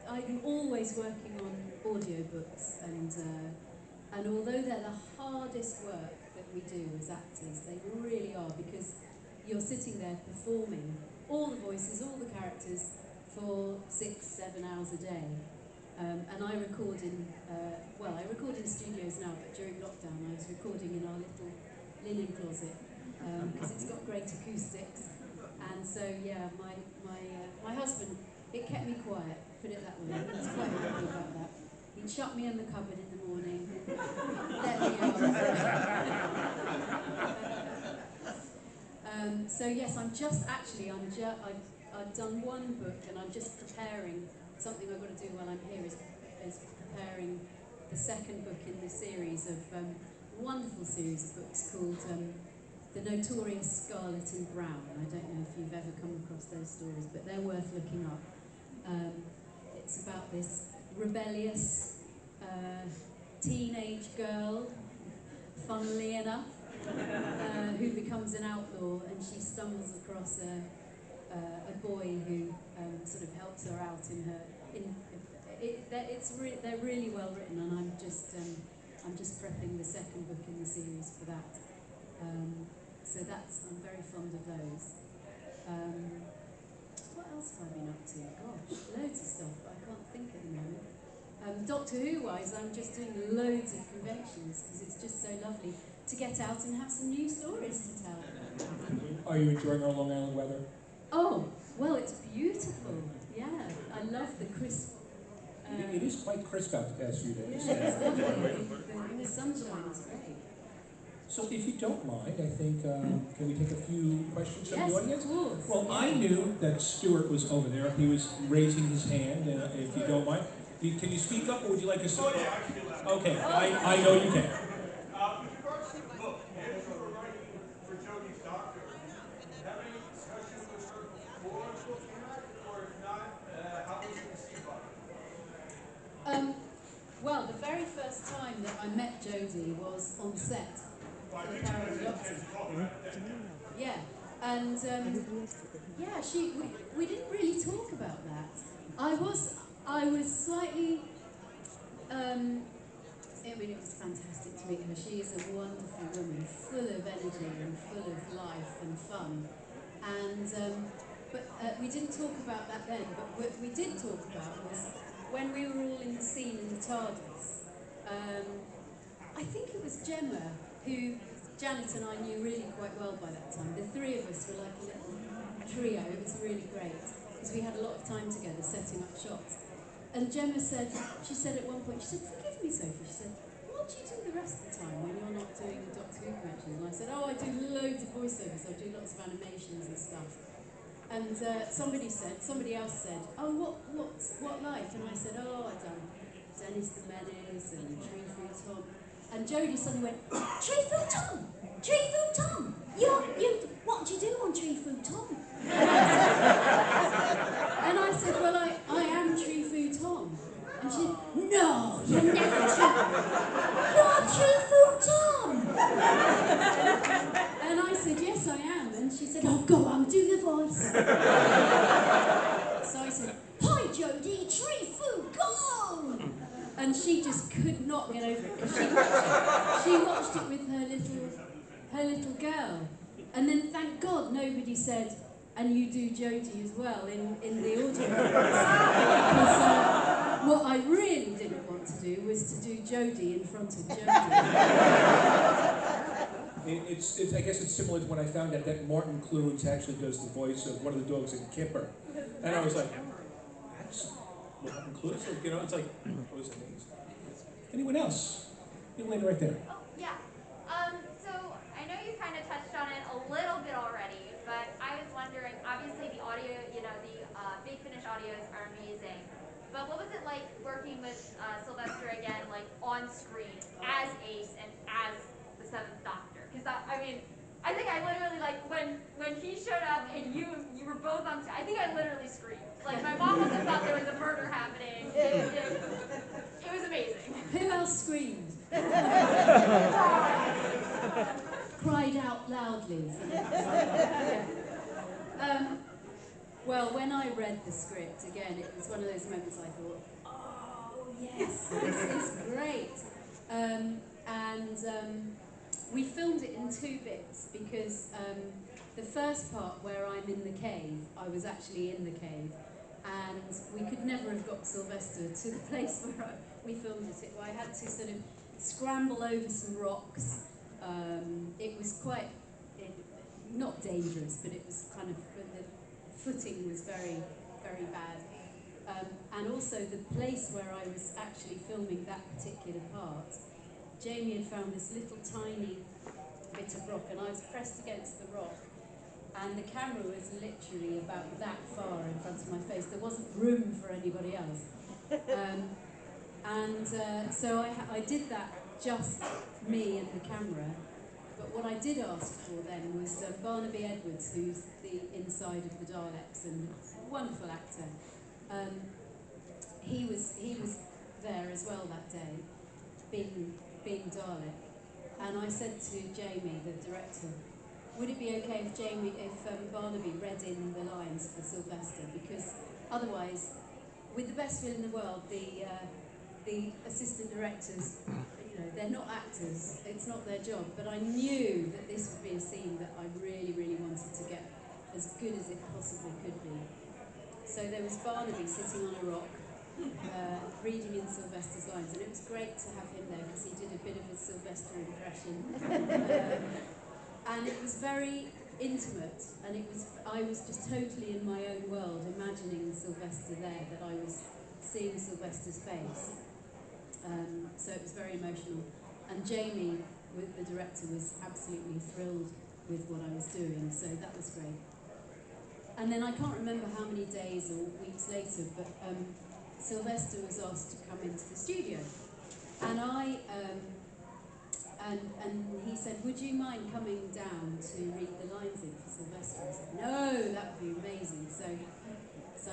I'm always working on audiobooks, and although they're the hardest work that we do as actors, they really are, because you're sitting there performing all the voices, all the characters for 6-7 hours a day. And I record I record in studios now, but during lockdown I was recording in our little linen closet because it's got great acoustics. And so, yeah, my husband, it kept me quiet, put it that way. He was quite happy about that. He'd shut me in the cupboard in the morning, let me out. So yes, I've done one book, and I'm just preparing. Something I've got to do while I'm here is preparing the second book in the series of a wonderful series of books called The Notorious Scarlet and Brown. I don't know if you've ever come across those stories, but they're worth looking up. It's about this rebellious teenage girl, funnily enough, who becomes an outlaw, and she stumbles across a boy who sort of helps her out in her. They're really well written, and I'm just prepping the second book in the series for that. So I'm very fond of those. What else have I been up to? Gosh, loads of stuff, but I can't think at the moment. Doctor Who-wise, I'm just doing loads of conventions because it's just so lovely to get out and have some new stories to tell. Are you enjoying our Long Island weather? Oh, well, it's beautiful. Yeah, I love the crisp. It is quite crisp out the past few days. Yeah, it's lovely. The sunshine is great. So if you don't mind, I think, can we take a few questions from the audience? Of course. Well, yeah. I knew that Stuart was over there. He was raising his hand, if you don't mind. Can you speak up, or would you like to speak? Oh, yeah, I can be loud. Okay, I know you can. With regards to the book, if you were writing for Jodie's doctor, have any discussion with her before the book came out, or if not, how was it received by her? Well, the very first time that I met Jodie was on set for the Power of the Doctor. Yeah, and yeah, we didn't really talk about that. I was slightly. I mean, it was fantastic to meet her. She is a wonderful woman, full of energy and full of life and fun. And but we didn't talk about that then. But what we did talk about was when we were all in the scene in the TARDIS. I think it was Gemma who Janet and I knew really quite well by that time. The three of us were like a little trio. It was really great because we had a lot of time together setting up shots. And Gemma said, she said at one point, she said, "Forgive me, Sophie," she said, "what do you do the rest of the time when you're not doing the Doctor Who conventions?" And I said, "Oh, I do loads of voiceovers, I do lots of animations and stuff." And somebody else said, "Oh, what like?" And I said, "Oh, I've done Dennis the Menace and Tree Food Tom." And Jodie suddenly went, "Tree Food Tom! Tree Food Tom! What do you do on Tree Food Tom?" And I said, "Well, I am Tree Food Tom." And she said, "No, you're never You're Tree Food Tom!" And I said, "Yes, I am." And she said, "Oh, go on, do the voice." So I said, "Hi, Jodie, Tree Food, go!" And she just could not get over it. She watched it with her little girl. And then, thank God, nobody said, "And you do Jodie as well" in the audio. Because what I really didn't want to do was to do Jodie in front of Jodie. I guess it's similar to when I found out that Martin Clunes actually does the voice of one of the dogs in Kipper. And I was like, that's Martin Clunes? You know, it's like, I was amazed. Anyone else? Young lady right there. Oh, yeah. So I know you kind of touched on it a little bit already, but I was wondering, obviously the audio, the Big Finish audios are amazing. But what was it like working with Sylvester again, like on screen, as Ace and as the Seventh Doctor? Because I mean, I think I literally, like, when he showed up and you were both on screen, I think I literally screamed. Like, my mom must have thought there was a murder happening. It was amazing. Who else screamed? Cried out loudly. Well, when I read the script again, it was one of those moments I thought, oh yes, this is great. We filmed it in 2 bits because the first part where I'm in the cave, I was actually in the cave, and we could never have got Sylvester to the place where we filmed it. I had to sort of scramble over some rocks. It was quite, not dangerous, but it was kind of, the footing was very, very bad. And also the place where I was actually filming that particular part, Jamie had found this little tiny bit of rock, and I was pressed against the rock, and the camera was literally about that far in front of my face. There wasn't room for anybody else. So I did that, just me and the camera. But what I did ask for then was Barnaby Edwards, who's the inside of the Daleks and a wonderful actor. He was there as well that day, being Dalek. And I said to Jamie, the director, would it be okay if Barnaby read in the lines for Sylvester? Because otherwise, with the best will in the world, the assistant directors, they're not actors, it's not their job, but I knew that this would be a scene that I really, really wanted to get as good as it possibly could be. So there was Barnaby sitting on a rock, reading in Sylvester's lines, and it was great to have him there because he did a bit of a Sylvester impression. And it was very intimate, and I was just totally in my own world, imagining Sylvester there, that I was seeing Sylvester's face. So it was very emotional. And Jamie, the director, was absolutely thrilled with what I was doing, so that was great. And then I can't remember how many days or weeks later, but Sylvester was asked to come into the studio. And and he said, would you mind coming down to read the lines in for Sylvester? I said, no, that would be amazing. So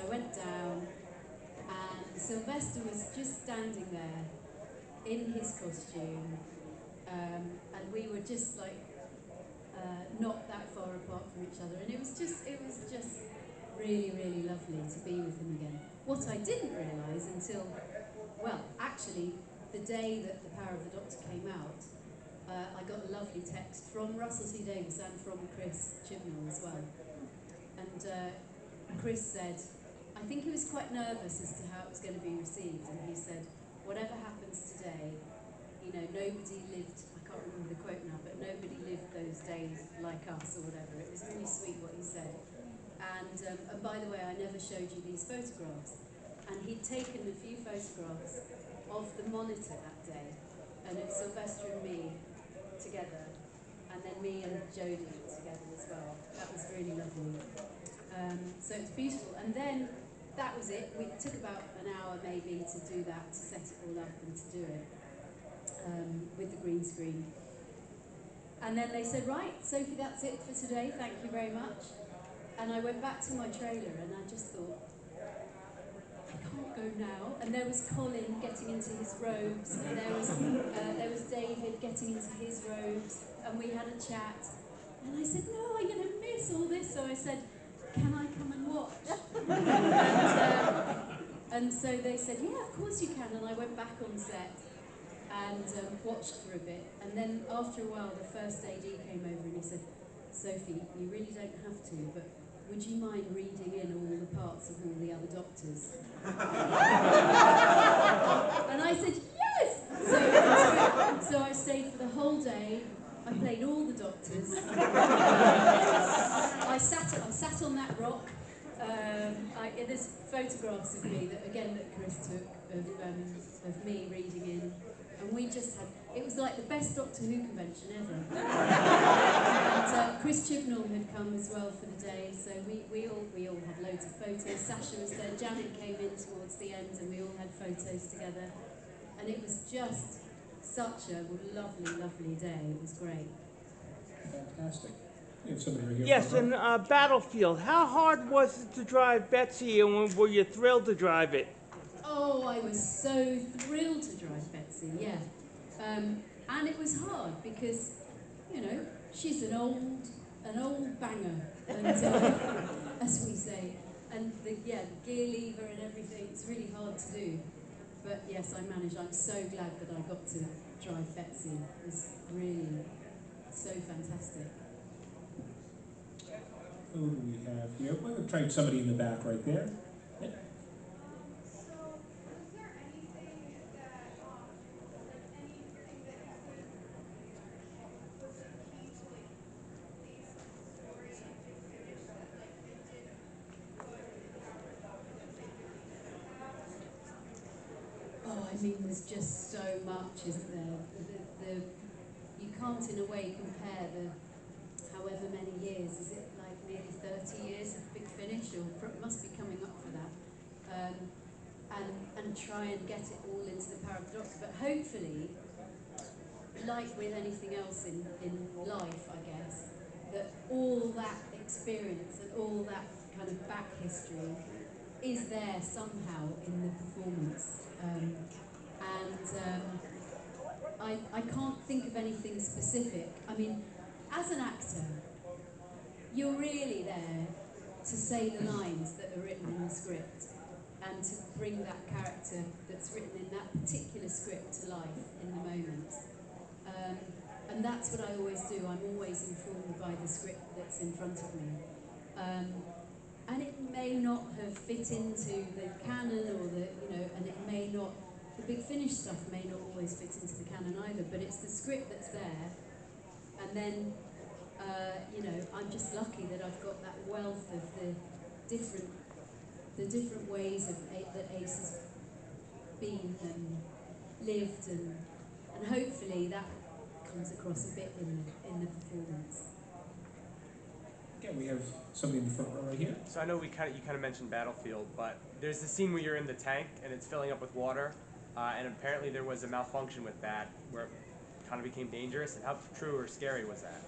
I went down, and Sylvester was just standing there in his costume, and we were just like not that far apart from each other, and it was just really, really lovely to be with him again. What I didn't realise until, well, actually, the day that The Power of the Doctor came out, I got a lovely text from Russell T Davies and from Chris Chibnall as well. And Chris said, I think he was quite nervous as to how it was going to be received, and he said, whatever happens today, nobody lived, I can't remember the quote now, but nobody lived those days like us, or whatever. It was really sweet what he said. And by the way, I never showed you these photographs. And he'd taken a few photographs of the monitor that day, and it's Sylvester and me together, and then me and Jodie together as well. That was really lovely. So it's beautiful. And then that was it. It took about an hour maybe to do that, to set it all up and to do it with the green screen. And then they said, right, Sophie, that's it for today. Thank you very much. And I went back to my trailer, and I just thought, I can't go now. And there was Colin getting into his robes, and there was David getting into his robes, and we had a chat. And I said, no, I'm going to miss all this. So I said, can I come and watch? And so they said, yeah, of course you can. And I went back on set and watched for a bit. And then after a while, the first AD came over and he said, Sophie, you really don't have to, but would you mind reading in all the parts of all the other doctors? And I said, yes! So I stayed for the whole day. I played all the doctors. I sat on that rock. There's photographs of me that Chris took of me reading in, and we just had, it was like the best Doctor Who convention ever. And Chris Chibnall had come as well for the day, so we all had loads of photos. Sasha was there, Janet came in towards the end, and we all had photos together, and it was just such a lovely, lovely day. It was great. Fantastic. You have somebody right here. Yes, and Battlefield. How hard was it to drive Betsy, and were you thrilled to drive it? Oh, I was so thrilled to drive Betsy, yeah. And it was hard because, she's an old banger, and, as we say. and the gear lever and everything. It's really hard to do, but yes, I managed. I'm so glad that I got to drive Betsy. It was really so fantastic. Who do we have here? We're going to try somebody in the back right there. Yeah. So, was there anything that, like anything that you think was a key to like Ace's story and Big Finish that like it didn't put that they really should have? Oh, I mean, there's just so much, isn't there? You can't, in a way, compare the however many years. Is it like nearly 30 years of Big Finish, or it must be coming up for that? And try and get it all into the Power of the Doctor. But hopefully, like with anything else in life, I guess, that all that experience and all that kind of back history is there somehow in the performance. I can't think of anything specific. I mean, as an actor, you're really there to say the lines that are written in the script and to bring that character that's written in that particular script to life in the moment. And that's what I always do. I'm always informed by the script that's in front of me. And it may not have fit into the canon or and it may not, the Big Finish stuff may not always fit into the canon either, but it's the script that's there. And then, I'm just lucky that I've got that wealth of the different ways that Ace has been and lived, and hopefully that comes across a bit in the performance. Again, we have somebody in the front row right here. So I know you kind of mentioned Battlefield, but there's the scene where you're in the tank and it's filling up with water, and apparently there was a malfunction with that where it kind of became dangerous. And how true or scary was that?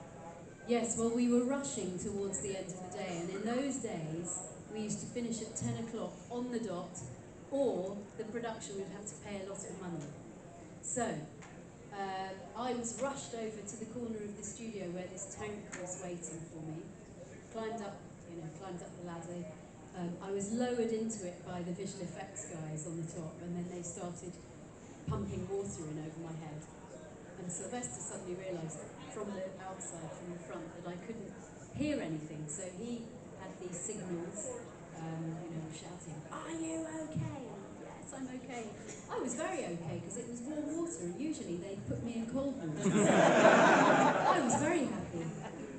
Yes, well, we were rushing towards the end of the day, and in those days we used to finish at 10 o'clock on the dot, or the production would have to pay a lot of money. So I was rushed over to the corner of the studio where this tank was waiting for me. Climbed up the ladder. I was lowered into it by the visual effects guys on the top, and then they started pumping water in over my head. And Sylvester suddenly realised from the outside, from the front, that I couldn't hear anything. So he had these signals, shouting, "Are you okay?" Yes, I'm okay. I was very okay because it was warm water, and usually they put me in cold water. I was very happy.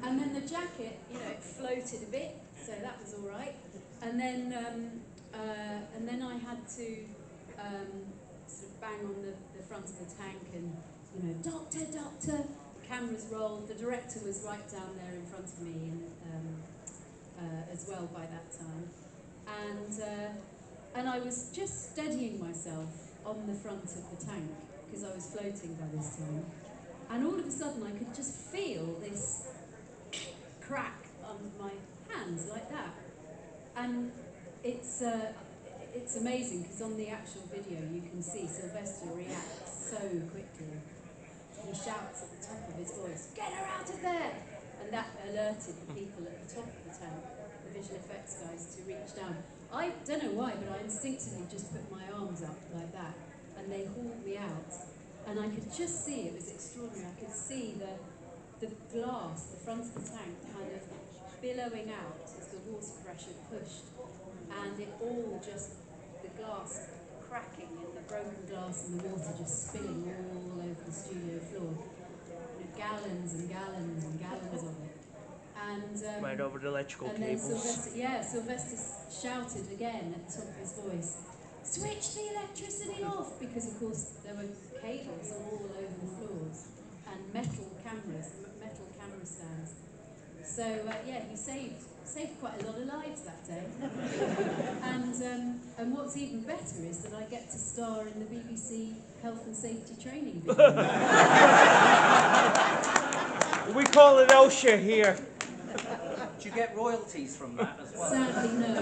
And then the jacket, it floated a bit, so that was all right. And then I had to sort of bang on the front of the tank and, "Doctor, doctor." Cameras rolled. The director was right down there in front of me, as well by that time. And I was just steadying myself on the front of the tank because I was floating by this time. And all of a sudden, I could just feel this crack under my hands like that, and it's amazing because on the actual video you can see Sylvester reacts so quickly. He shouts at the top of his voice, "Get her out of there!" And that alerted the people at the top of the tank, the visual effects guys, to reach down. I don't know why, but I instinctively just put my arms up like that, and they hauled me out, and I could just see, it was extraordinary, I could see the glass, the front of the tank, kind of billowing out as the water pressure pushed, and it all just, the glass cracking and the broken glass and the water just spilling all over the studio floor. Gallons and gallons and gallons of it. And Right over the electrical and then cables. Sylvester shouted again at the top of his voice, "Switch the electricity off!" Because of course there were cables all over the floors and metal camera stands. So he saved quite a lot of lives that day. And what's even better is that I get to star in the BBC Health and Safety Training video. We call it OSHA here. Do you get royalties from that as well? Sadly, no.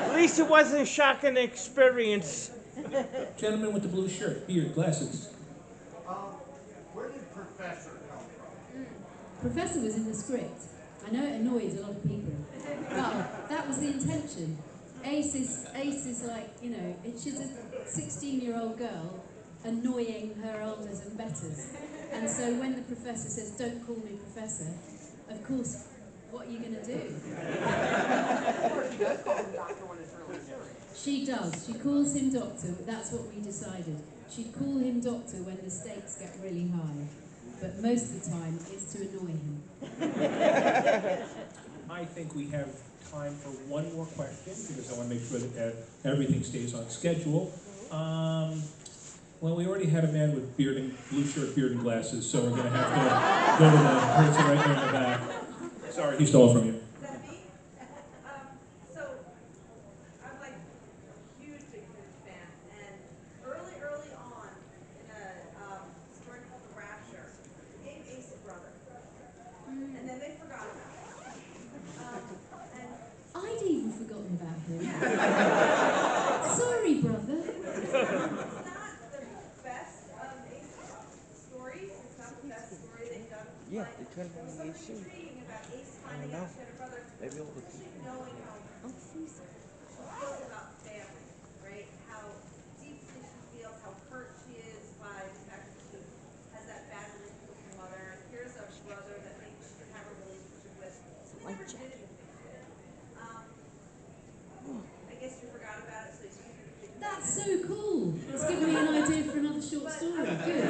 At least it wasn't a shocking experience. Gentleman with the blue shirt, beard, glasses. Where did Professor come from? Professor was in the script. I know it annoyed a lot of people, but that was the intention. Ace is like, you know, she's a 16-year-old girl annoying her elders and betters. And so when the professor says, don't call me professor, of course, what are you going to do? Or she does call him doctor when it's really serious. She does. She calls him doctor. That's what we decided. She'd call him doctor when the stakes get really high. But most of the time, it's to annoy him. I think we have time for one more question, because I want to make sure that everything stays on schedule. Well, we already had a man with beard and blue shirt, beard and glasses, so we're going to have to go to the person right there in the back. Sorry, he stole it from you. Is that me? So, I'm like a huge Big Finish fan, and early on, in a story called The Rapture, they gave Ace a brother, and then they forgot about it. And I'd even forgotten about him. Sorry, brother. it's not the best of Ace stories. It's not the best story they've done. Yeah, but they turned on there's the something AC. intriguing about Ace finding out she had a brother, Maybe all the especially knowing how she feels about family, right? How deeply she feels, how hurt she is by the fact that she has that bad relationship with her mother. And here's a brother that maybe she could have a relationship with. They never did anything with it. I guess you forgot about it, so you didn't. That's so cool. It's given me an idea for another short story. Good.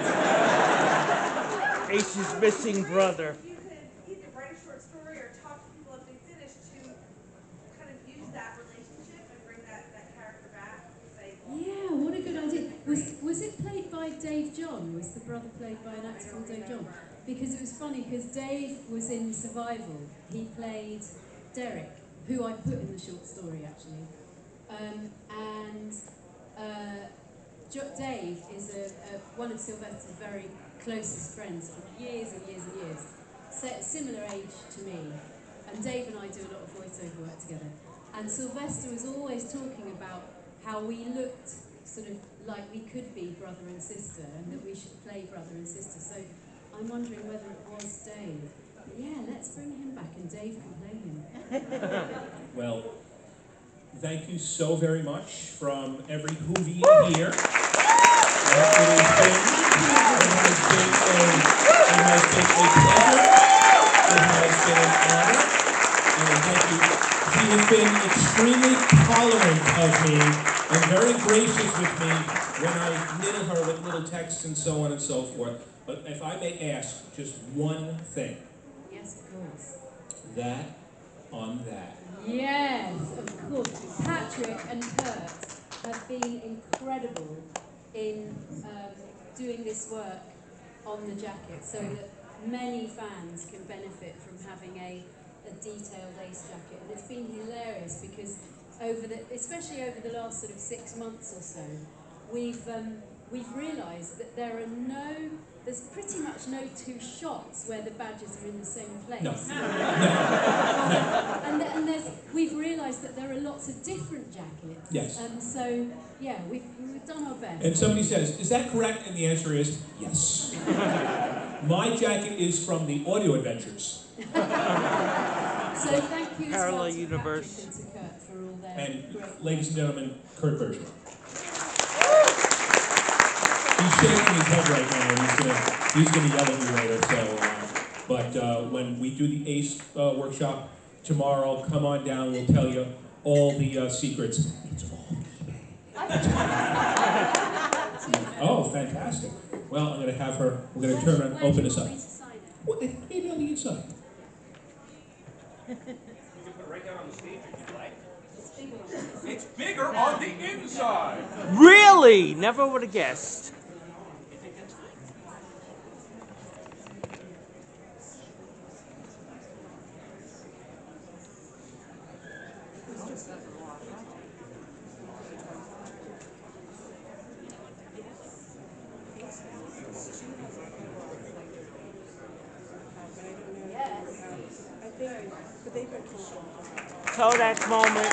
Ace's missing brother. You could either write a short story or talk to people at Big Finish to kind of use that relationship and bring that character back. Say, Yeah, what a good idea. Was it played by Dave John? Was the brother played by an actor called Dave John? Because it was funny, because Dave was in Survival. He played Derek, who I put in the short story, actually. Dave is one of Sylvester's very closest friends for years and years and years. Similar age to me. And Dave and I do a lot of voiceover work together. And Sylvester was always talking about how we looked sort of like we could be brother and sister, and that we should play brother and sister. So I'm wondering whether it was Dave. But yeah, let's bring him back and Dave can play him. Well, thank you so very much from every Whovian here. It has been a pleasure. It has been an honor. And thank you. She has been extremely tolerant of me and very gracious with me when I niddle her with little texts and so on and so forth. But if I may ask just one thing. Yes, of course. That on that. Yes, of course. Patrick and Kurt have been incredible in doing this work on the jacket so that many fans can benefit from having a detailed Ace jacket. And it's been hilarious because especially over the last sort of 6 months or so, we've realised that there's pretty much no two shots where the badges are in the same place. No. And we've realised that there are lots of different jackets. Yes. And so, yeah, we've done our best. And somebody says, is that correct? And the answer is yes. My jacket is from the Audio Adventures. So thank you as Parallel well to universe. Patrick and to Kurt for all their And great ladies and gentlemen, Kurt Bergeron. He's shaking his head right now. He's gonna yell at me later. So, but when we do the Ace workshop tomorrow, come on down. We'll tell you all the secrets. It's all eBay. Oh, fantastic! Well, I'm gonna have her. We're gonna turn around and open this up. What? Maybe on the inside. You can put it right down on the stage if you like. It's bigger on the inside. Really? Never would have guessed. Kodak moment.